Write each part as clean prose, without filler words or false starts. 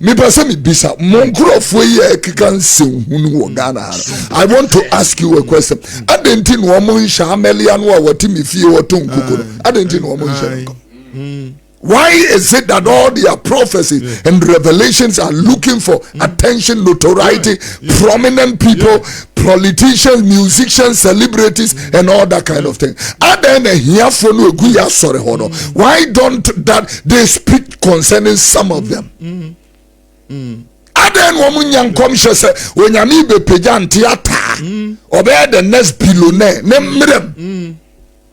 Me person me bisa monkrofo ye kikan senhunu wo Ghana. I want to ask you a question. Adenti no omo nsha amelia no a watimi fie woton kokoro. Adenti no omo nsha. Why is it that all their prophecies and revelations are looking for attention, notoriety, prominent people, politicians, musicians, celebrities, and all that kind of thing? Why don't that they speak concerning some of them? Aden woman young commission say when you be pejan theater obey the next billionaire.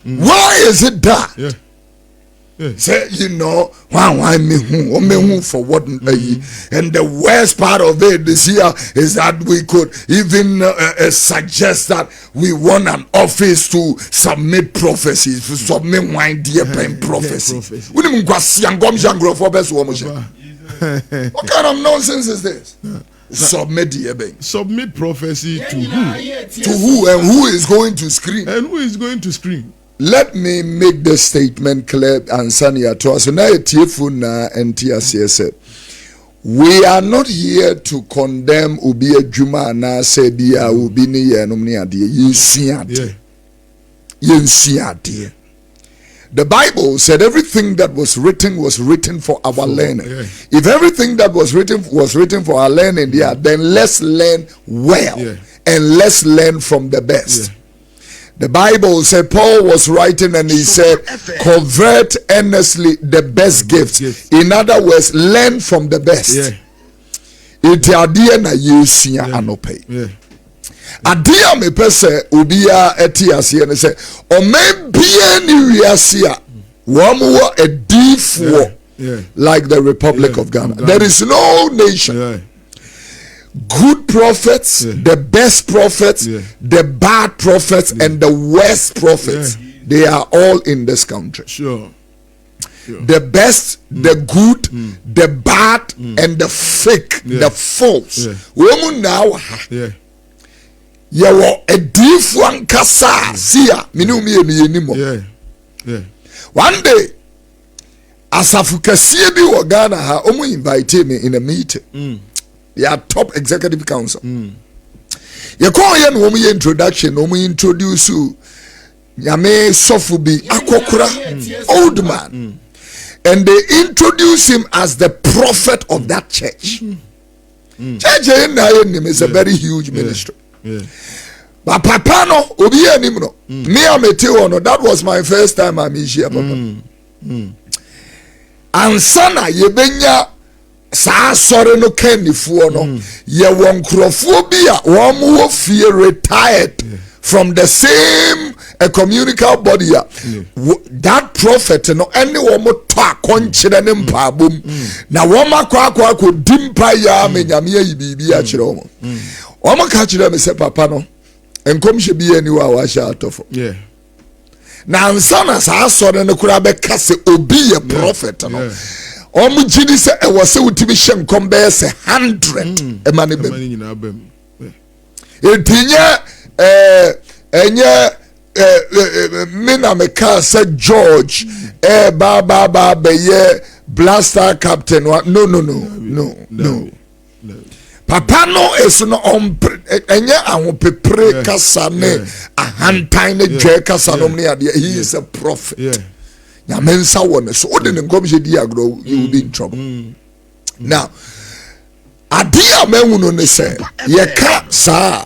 Why is it that? Say, you know, why me who for what? And the worst part of it this year is that we could even suggest that we want an office to submit prophecies, to submit wine dear pen prophecy. What kind of nonsense is this? Submit prophecy to who? To who, and who is going to scream? And who is going to scream? Let me make the statement clear and Sanya to us. We are not here to condemn Ubi Juma na Sebia Ubini Yanomnia dear. The Bible said everything that was written for our learning. If everything that was written for our learning, then let's learn well and let's learn from the best. The Bible said Paul was writing and he said, convert earnestly the best gifts. In other words, learn from the best. Adia me pese ubia etiasi and say o maybe any wiasia wamuwa a deep like the Republic of Ghana. There is no nation. Good prophets, the best prophets, the bad prophets, and the worst prophets, they are all in this country. The best, the good, the bad, and the fake, the false. Women now, you a deep one kasa siya minumi enimo. One day, Asafukasie bi wa Ghana ha omu invite me in a meeting. Their top executive council. You call yen woman introduction, woman introduce you. Yame Sofubi Akokura, old man. And they introduce him as the prophet of that church. Church is a very huge ministry. But Papa no, Obi Nimno. Me Ameteo, that was my first time I'm here, Papa. And Sana Yebenya. Sa sorry no kennifuo no ye won krofobia wo fear retired from the same communicable body that prophet no any wo mo to akonchire ne mpabom na wo makwa ko dimpa ya menyame yi bibi a kire wo mo ka kire me se papa no enkomhye bi ani wa sha atofo na ansana sa sorry no kura be kase obi ye prophet no Omujini se e wase utimi shenkom be se 100 emani bem. Etinye enye mina meka se George ba be ye blaster captain no. Papa no is no enye ahopepre kasa ne ahantan ne dwe kasa no ne ade. He is a prophet. Mensa one so odin nkomje di agro you will be in trouble. Now adia menwuno ne say ye ka sa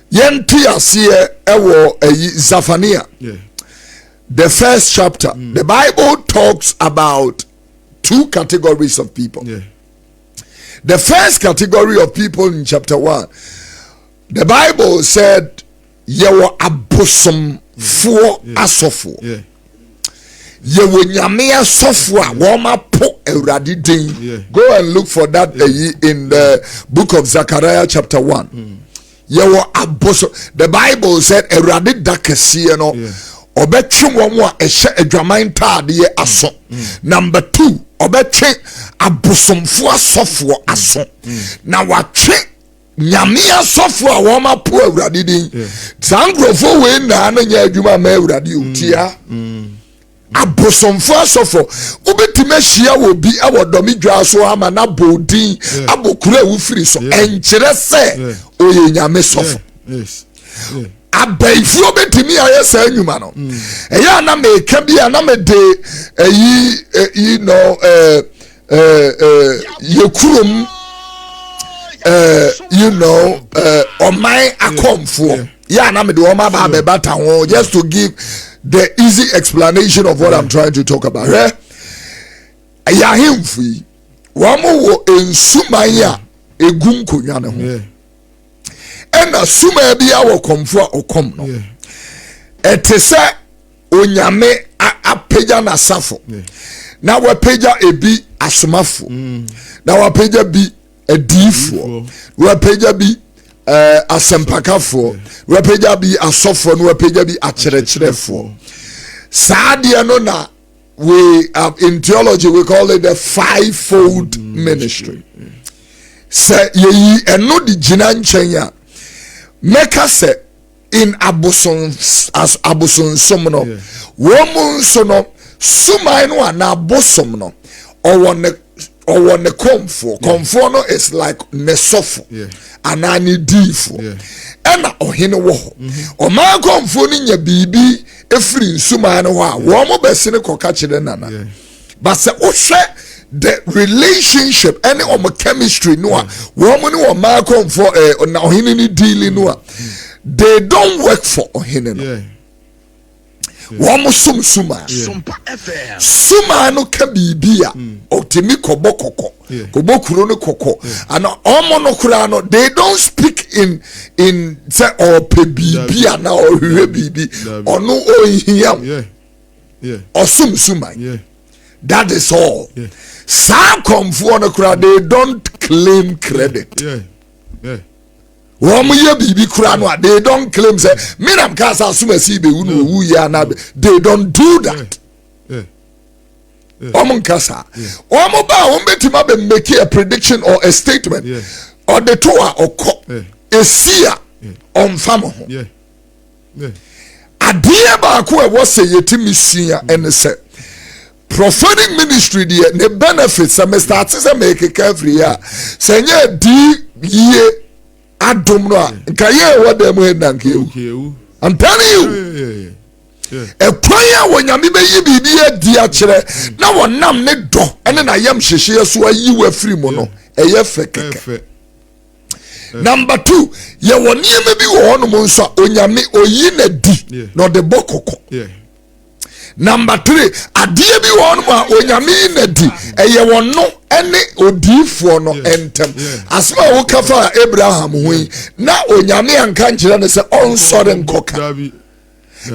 yenti ase ewo Zephaniah the first chapter. The Bible talks about two categories of people. The first category of people in chapter 1, the Bible said ye were abosom for asofo. Ye nyame sofwa woma po ewrade den. Go and look for that in the book of Zechariah chapter 1. Ye wo aboso. The Bible said ewrade dakese no obetwe wo a ehye adwaman taade ye aso. Number 2, obetwe abosomfo asofo aso. Na watwe nyame asofo a woma po ewrade den. Sangrofo we na anya adwuma ma ewrade utia. abosomfo asofo obetime hia wo bi awodomi dwa so ama na bodin abokura wufiri so enkyere se oye nyame sofo Yes. abaifu obetimi ayesa anwuma no eya na meka bia na me de you know yekurom you know omai akomfo ya na me de oma ba be bata ho just to give the easy explanation of what I'm trying to talk about. Eh? Ya himfi wamo wo ensuman ya egum konwa ne ho. Ena suma bia wo komfo a okom no. Etese onyame apagya na safo. Na wapagya ebi asomafo. Na wapagya bi adifo. Wapagya bi asempakafo. Wapagya bi asofo no wapagya bi akyerɛkyerɛfo. Sadia no na we in theology we call it the fivefold ministry. Say ye eno di gina nkyɛn a meka se in abuson as abuson som no womun so no sumai no ana abosom no owo ne komfo no is like ne sofo anani difo ena ohene wo ho o ma komfo ni nya bibi efiri sumai no ho a wo mo bese ne koka kire nana but se o hwe the relationship any chemistry no a wo mo ni wo ma komfo na ohene ni dealing no a they don't work for ohene no Wamo suma SOMPA FM suma no ka bibia otemi kobo koko kobo kuro no koko and omo no kura no they don't speak in say or pe bibia na or hwe bibi ono ohia or suma that is all sa komfo no kura they don't claim credit Womu bibi kurano they don't claim say minam kasa sumasi be unu wu ya na they don't do that. Omun kasa. Omu ba ombetima be make a prediction or a statement or the toa or ko esia on famo. Adie ba ko e wo say yetimi sua ene say prophetic ministry there ne benefits some start say make every year. Say nye di ye Adom no nkaye wode mo enanke I'm telling you e kwanya wonyame be yi bibia di a kire na wonam ne do ene na yam hyehye so ayi wa free mo no eye fekeke number 2 ye woni me bi wo no mo nso onyame oyi na di no de bokoko number 3 adie bi wo no ma onyame na di eye wono ene odifo no entem asma wo kafa Abraham hui na onyame anka nkyira ne se onsore nkoka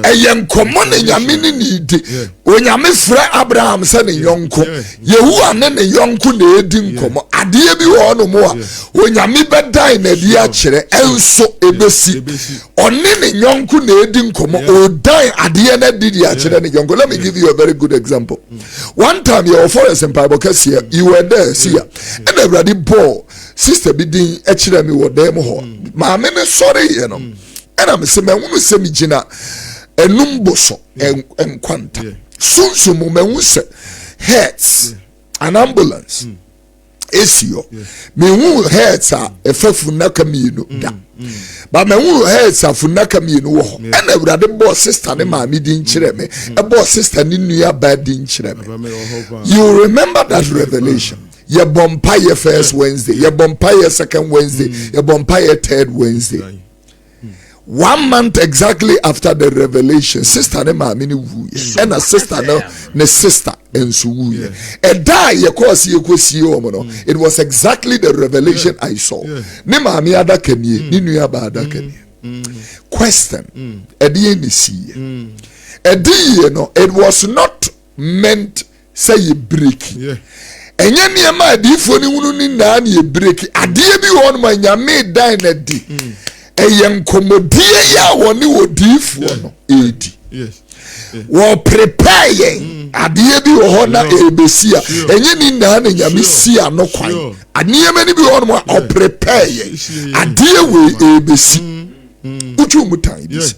eyen komo ne nyame ne nidi onyame frɛ Abraham se ne yonko Yehu ane ne yonko na edi nkomo adie bi wo no mo a onyame bedai na di a kyerɛ enso ebesi one ne yonko na edi nkomo odai adie na di a kyerɛ ne yonko. Let me give you a very good example. One time your forest in Bible here you were there see ya and everybody ball sister bi din e kyerɛ me wo dem ho ma me ne sorry you know and I'm say me hunu se mi gina enumboso enkwanta sunsumu me hu se heads an ambulance esio me hu heads a efafu naka mienu da ba me hu heads a funaka mienu wo ho and everybody boss sister ne ma mi din kyerɛ me e boss sister ni nua ba din kyerɛ me. You remember that revelation? Ye bompire first Wednesday, ye bompire second Wednesday, ye bompire third Wednesday. 1 month exactly after the revelation, sister ne ma mini wu and a sister no ne sister ensu wu e da ye kosi ye kosi o mo no. It was exactly the revelation I saw. Ne ma mi ada kanie ni nua ba ada kanie. Question edi ni see edi no, it was not meant say ye break enye niema adifo ni hunu ni na ye break adie bi won ma nyame dan na di eyen komodie ya woni odifo no edi wo prepare adie bi wo na ebesia enye ni na na nyame sia no kwan aniema ni bi won ma o prepare adie we ebesi uchu mutai this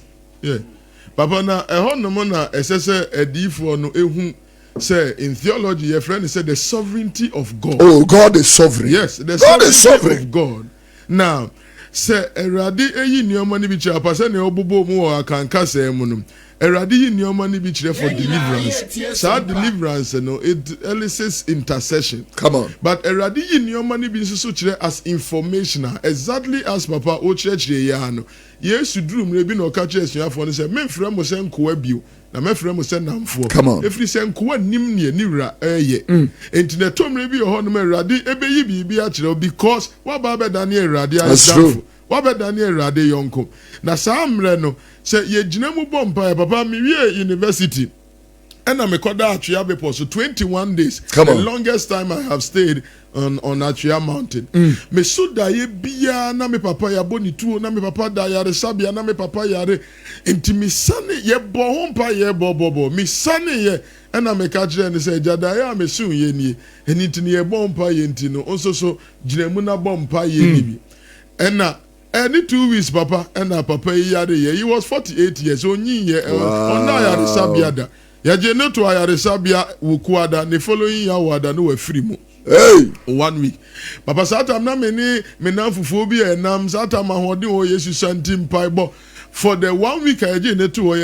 Papa na no mo na esese edifo no ehu say in theology your friend said the sovereignty of God. Oh, God is sovereign. Yes, the God is sovereignty sovereign of God. Now, say erade eyi nioma ni bi kire apase ne obobo mu o akanka say mu no. Erade yi nioma ni bi kire for deliverance. So deliverance no it elicits intercession. Come on. But erade yi nioma ni bi so kire as informational, exactly as Papa o kire ya no. Yesu duru mre bi na o ka kire esuafo no say memfrɛ mo sɛ nkoa bio na memfrɛ mo sɛ namfo. Come on. Efri sɛ nkoa nim ne niwra eye. Enti na tomre bi ho no erade ebeyi bibi a kire because wa ba be dane erade a wabe Daniel Rade Yonko. Na samre no se ye gina mu bompa papa mi wie university. And I'm a koda Atria before so 21 days. Come on. The longest time I have stayed on Atria Mountain. Me so da ye bia na me papa ya boni tuo na me papa da yare sabia na me papa yare enti mi sane ye bo hompa ye bo mi sane ye ɛna me ka kire ne sɛ jada ya me sun ye nie eni ntini ye bompa ye ntino onso so gina mu na bompa ye ni bi. Ɛna any 2 weeks papa and papa yare he was 48 years onyi ye ona yare sabia da ya je no to yare sabia wukuada ne following year wada no free mu. Hey, 1 week papa satam na me na fufuo bi enam satam ahode o yesu santim paibo for the 1 week I je no to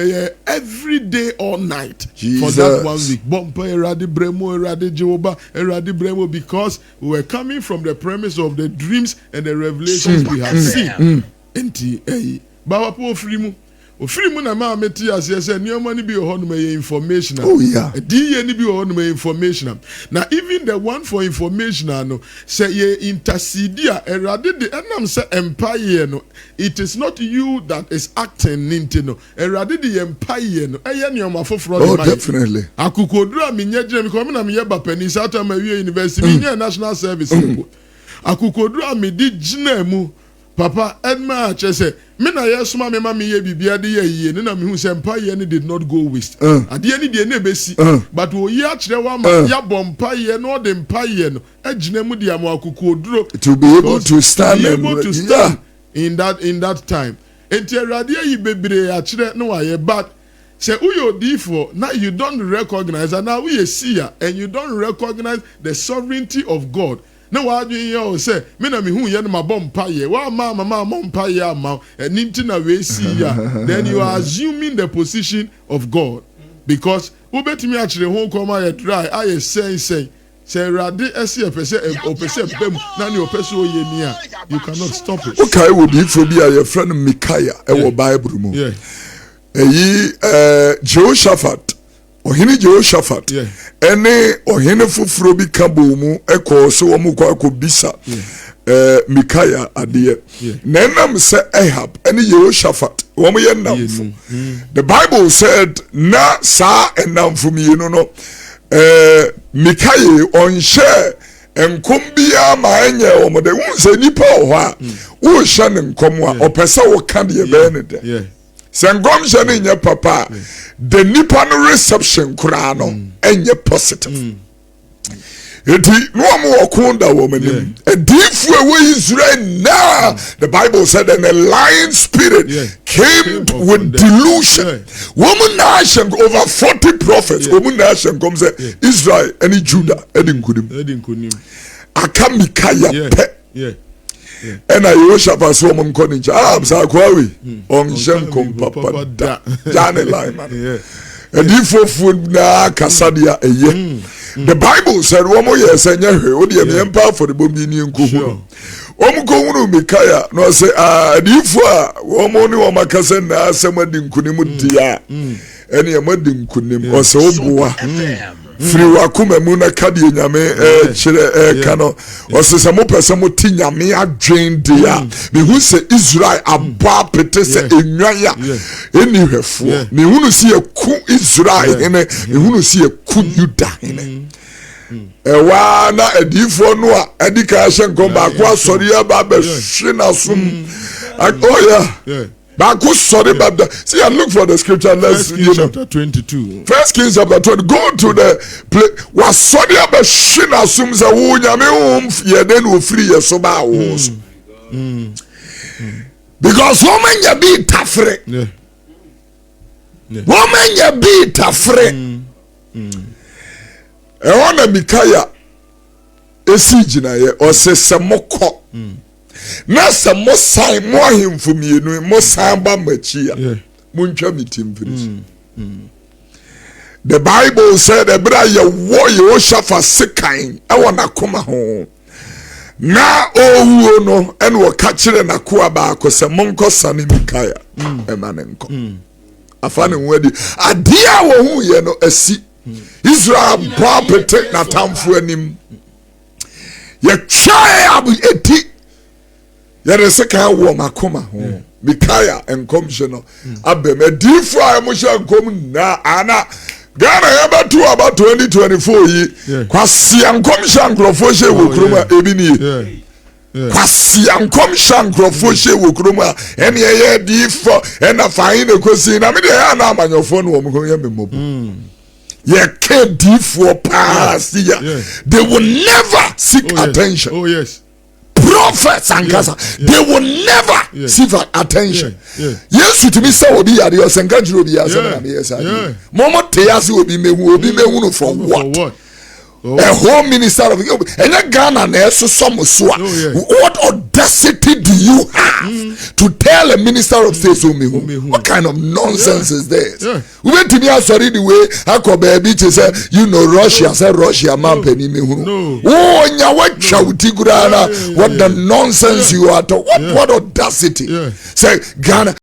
every day all night. Jesus. For that 1 week bompa erade bremo erade jeoba erade bremo because we were coming from the premise of the dreams and the revelations we have seen. Enti bawa po ofiri mu na ma meti ase se nioma ni bi ho no me information. Oh yeah. Di ni bi ho no me information. Now even the one for information no say ye intercede a erade de enam say empire no it is not you that is acting into no erade de empire no eye nioma foforo de. Oh definitely. Akukodura me nyegire me ko me na me ye bapani sata ma wie university me nye national service. Akukodura me di gina mu papa edma chese me na yesuma me ma me ye bibia de ye ne na me hu se mpa ye ne did not go waste ade ni de na besi but wo ye a kire wa ma ya bompa ye no de mpa ye no agina mu de am akukoduro to be able to stand in that time enti erade yi bebre a kire no wa ye but say uyo difo now you don't recognize and now we see and you don't recognize the sovereignty of God. No, what do you say? Me na me hu ye no mabompa ye. Wa mama mompa ye ama. Ninti na we see ya. Then you are assuming the position of God because who betimi actually hon come ye try aye say say rade ese pese opese bem na ne opese oye ni a you cannot stop it. Okay, we be for be your friend Micaiah e wo Bible mu. Yeah. Jehoshaphat ohini Jehoshaphat ene ohini fufuro bi kabo mu ekọ so wo mu kwa akobisa Micaiah ade nenam se Ahab ene Jehoshaphat wo mu ye namfo. The Bible said na sa enamfo mi no Micaiah onhye enkom bia ma enye wo mo de won nipa o ho a wo hye ne nkom a opese wo ka de be ne de. Sengom jane nye papa the nipa no reception kura no enye positive. Eti no am wakunda woman edifu ewe Israel now the Bible said and a lying spirit came with delusion. Woman nation over 40 prophets woman nation comes Israel and Judah edinkunim akamikaya pe. And I wish up as woman calling jobs. I quarry on Shenkom Papa Jane Lyman. And if food na Casadia a year. The Bible said, one more year, send your the empire for the Bombinian Kuhu. Omukonu Micaiah, no say, if one morning or my cousin, someone didn't Kunimutia, any a mudding Kunim or so boa. Free wakume muna kadi nyame chire kano ose se mo pese mo ti nyame adwen dia me hu se Israel aba pete se enwan ya eni hwefo me hu se eku Israel ene me hu se eku Juda ene ewa na edifo no a edika hye nkomba kwa asori aba be hwe na sum oh yeah. See, I look for the scripture. Let's chapter 22. First Kings chapter 20. Go to the place. Was sorry about shin assumes a wound. You then will free your soba. Because woman you be tough. woman ya be tafre e wona Mikaya esi gina ye o se semoko na se mo san mo ahemfo mienu mo san ba machi ya mo ntwa mitim finish. The Bible said ebra ye wo ye o shafa sekan e wona koma ho na owo no ene wo ka kire na ko ba ko se monko sane Mikaya e manenko afane nwadi adia wo hu ye no asi Israel protect na tamfo anim ye try abu eti ye reseka wo makoma ho Mikaya enkomhye no abem adifo a mo hye enkom na ana Ghana yaba to about 2024 yi kwasi enkomhye ankrofo hye wo kroma ebi ni kwasi enkomhye ankrofo hye wo kroma ene ye difo ena fain ne kosi na me de ya na amanyofo no wo mo ye memobu ye can't for pass they will never seek attention. Oh yes. Prophets and casa they will never seek attention. Yes, to me say obi yare o senka jiro obi ya say na me yes ade. Momo te ya say obi mehu no for what? A home minister of and Ghana na so some so what audacity do you have to tell a minister of state so me what kind of nonsense is this? We went to me sorry the way I call baby to say Russia say Russia man penny me hu oh nya what chawti gurana what the nonsense you are to what audacity say Ghana